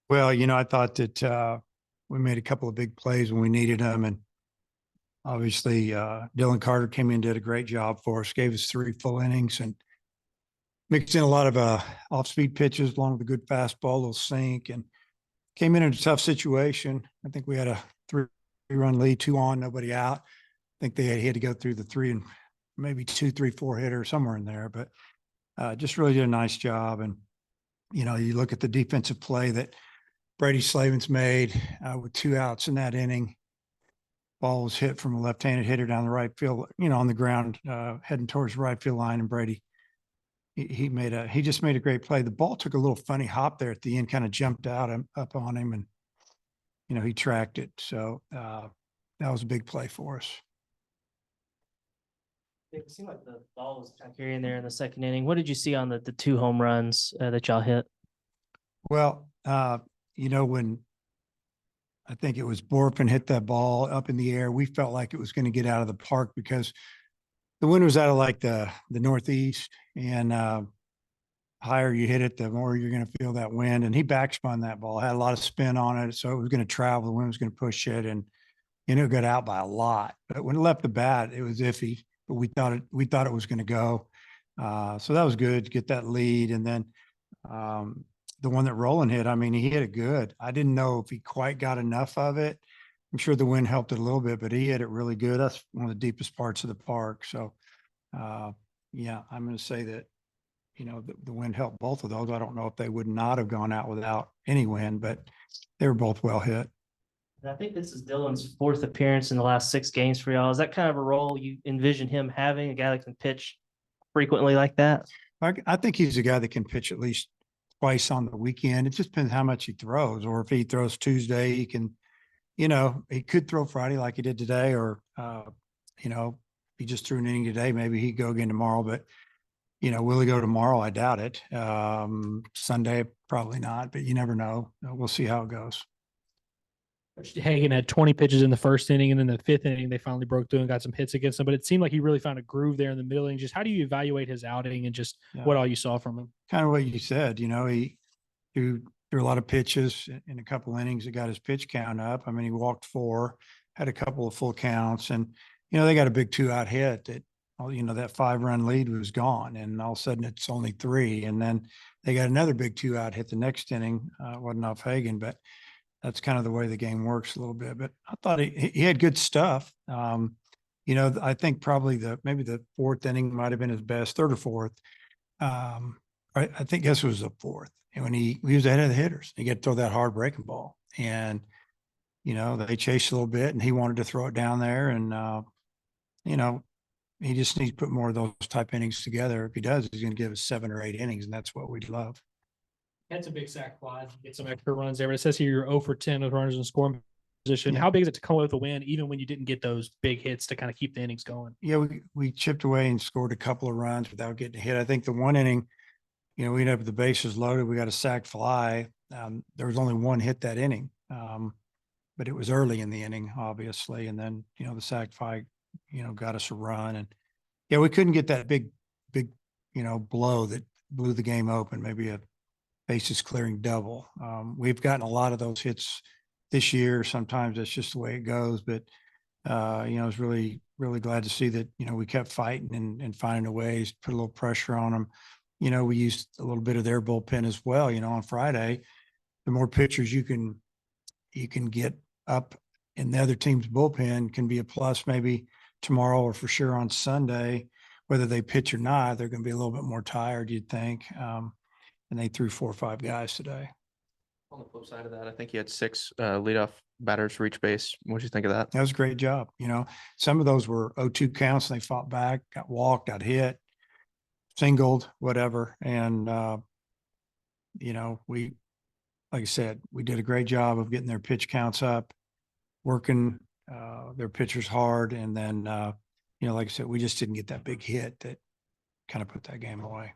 Well, I thought that we made a couple of big plays when we needed them. And obviously, Dylan Carter came in, did a great job for us, gave us 3 full innings and mixed in a lot of off-speed pitches along with a good fastball, a little sink, and came in a tough situation. I think we had a 3-run lead, 2 on, nobody out. I think he had to go through the 3 and maybe 2, 3, 4 hitter somewhere in there, but just really did a nice job. And, you look at the defensive play that Brady Slavin's made with 2 outs in that inning. Ball was hit from a left-handed hitter down the right field, on the ground, heading towards the right field line. And Brady, he just made a great play. The ball took a little funny hop there at the end, kind of jumped out up on him, and he tracked it. So that was a big play for us. It seemed like the ball was kind of carrying there in the second inning. What did you see on the 2 home runs that y'all hit? Well, when I think it was Borfin hit that ball up in the air, we felt like it was going to get out of the park because the wind was out of like the northeast, and higher you hit it, the more you're going to feel that wind. And he backspun that ball, had a lot of spin on it, so it was going to travel. The wind was going to push it, and it got out by a lot. But when it left the bat, it was iffy. But we thought it was going to go, so that was good to get that lead. And then the one that Roland hit, he hit it good. I didn't know if he quite got enough of it. I'm sure the wind helped it a little bit, but he hit it really good. That's one of the deepest parts of the park. So, yeah, I'm going to say that, the wind helped both of those. I don't know if they would not have gone out without any wind, but they were both well hit. And I think this is Dylan's 4th appearance in the last 6 games for y'all. Is that kind of a role you envision him having, a guy that can pitch frequently like that? I think he's a guy that can pitch at least twice on the weekend. It just depends how much he throws, or if he throws Tuesday, he can, he could throw Friday like he did today, or, if he just threw an inning today, maybe he'd go again tomorrow. But, will he go tomorrow? I doubt it. Sunday, probably not, but you never know. We'll see how it goes. Hagan had 20 pitches in the first inning, and then the 5th inning, they finally broke through and got some hits against him. But it seemed like he really found a groove there in the middle. And just how do you evaluate his outing and just what all you saw from him? Kind of what you said, he threw a lot of pitches in a couple innings that got his pitch count up. He walked 4, had a couple of full counts, and, they got a big 2-out hit that, that 5-run lead was gone, and all of a sudden it's only 3. And then they got another big 2-out hit the next inning. Wasn't off Hagan, but that's kind of the way the game works a little bit. But I thought he had good stuff. I think probably maybe the 4th inning might have been his best, 3rd or 4th. I think this was the 4th. And when he was ahead of the hitters, he got to throw that hard breaking ball. And, they chased a little bit, and he wanted to throw it down there. And, he just needs to put more of those type innings together. If he does, he's going to give us 7 or 8 innings, and that's what we'd love. That's a big sack fly. Get some extra runs there. But it says here you're 0 for 10 with runners in scoring position. Yeah. How big is it to come away with a win, even when you didn't get those big hits to kind of keep the innings going? Yeah, we chipped away and scored a couple of runs without getting a hit. I think the one inning, we ended up with the bases loaded. We got a sack fly. There was only 1 hit that inning, but it was early in the inning, obviously. And then, the sack fly, got us a run. And, yeah, we couldn't get that big, blow that blew the game open, maybe a bases clearing double. We've gotten a lot of those hits this year. Sometimes that's just the way it goes. But, I was really, really glad to see that, we kept fighting and finding a ways to put a little pressure on them. We used a little bit of their bullpen as well. On Friday, the more pitchers you can get up in the other team's bullpen can be a plus maybe tomorrow, or for sure on Sunday. Whether they pitch or not, they're going to be a little bit more tired, you'd think. And they threw 4 or 5 guys today. On the flip side of that, I think he had 6 leadoff batters reach base. What do you think of that? That was a great job. Some of those were 0-2 counts, and they fought back, got walked, got hit, singled, whatever. And, we, like I said, we did a great job of getting their pitch counts up, working their pitchers hard. And then, like I said, we just didn't get that big hit that kind of put that game away.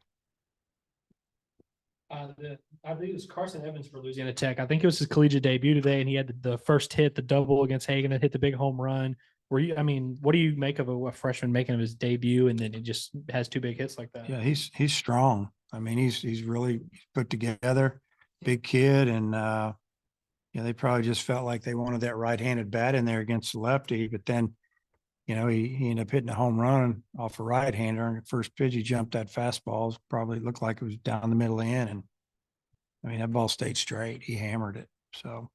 I believe it was Carson Evans for Louisiana Tech. I think it was his collegiate debut today, and he had the first hit, the double against Hagan, that hit the big home run. What do you make of a freshman making of his debut, and then it just has 2 big hits like that? Yeah, he's strong. I mean, he's really put together, big kid, and they probably just felt like they wanted that right-handed bat in there against the lefty, but then, he ended up hitting a home run off a right-hander. And the first pitch, he jumped that fastball. Probably looked like it was down the middle end. And I mean, that ball stayed straight. He hammered it. So.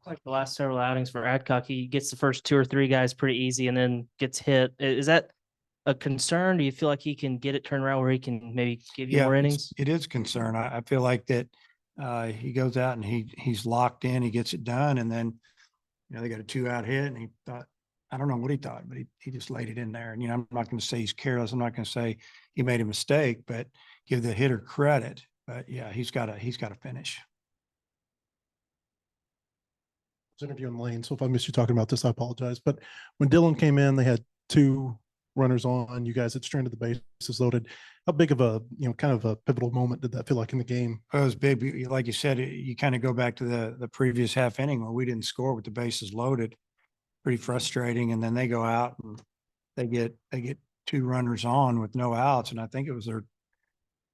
Like the last several outings for Adcock, he gets the first 2 or 3 guys pretty easy and then gets hit. Is that a concern? Do you feel like he can get it turned around where he can maybe give you more innings? It is a concern. I feel like that he goes out and he's locked in, he gets it done. And then, they got a 2-out hit and he thought, I don't know what he thought, but he just laid it in there. And, I'm not going to say he's careless. I'm not going to say he made a mistake, but give the hitter credit. But yeah, he's got to finish. I was interviewing Lane, so if I missed you talking about this, I apologize. But when Dylan came in, they had 2 runners on. You guys had stranded the bases loaded. How big of a, kind of a pivotal moment did that feel like in the game? It was big. Like you said, you kind of go back to the previous half inning where we didn't score with the bases loaded. Pretty frustrating. And then they go out and they get 2 runners on with no outs. And I think it was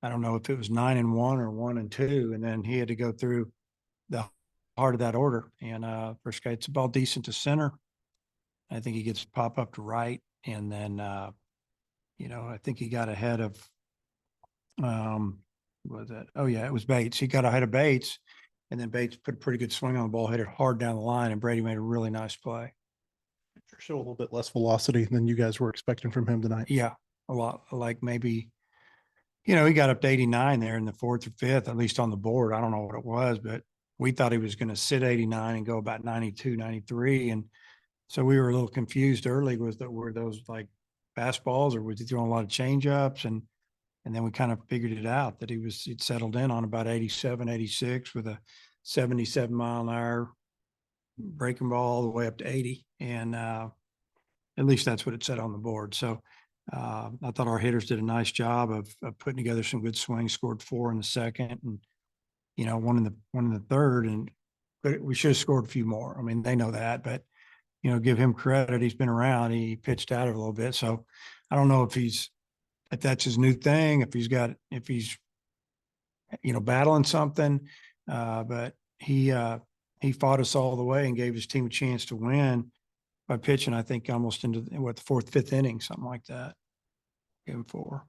I don't know if it was 9-1 or 1-2. And then he had to go through the heart of that order. And first guy, it's a ball decent to center. I think he gets pop up to right. And then, I think he got ahead of, was that? Oh yeah, it was Bates. He got ahead of Bates, and then Bates put a pretty good swing on the ball, hit it hard down the line, and Brady made a really nice play. Show a little bit less velocity than you guys were expecting from him tonight. Yeah, a lot. Like maybe, he got up to 89 there in the 4th or 5th, at least on the board. I don't know what it was, but we thought he was going to sit 89 and go about 92, 93. And so we were a little confused early. Were those like fastballs, or was he throwing a lot of change ups? And then we kind of figured it out that he'd settled in on about 87, 86 with a 77 mile an hour breaking ball all the way up to 80. And at least that's what it said on the board. So I thought our hitters did a nice job of putting together some good swings, scored 4 in the second and, 1 in the third. But we should have scored a few more. I mean, they know that, but, give him credit. He's been around. He pitched out of a little bit. So I don't know if that's his new thing, if he's battling something. But he fought us all the way and gave his team a chance to win by pitching, I think, almost into the 4th, 5th inning, something like that. Gave him 4.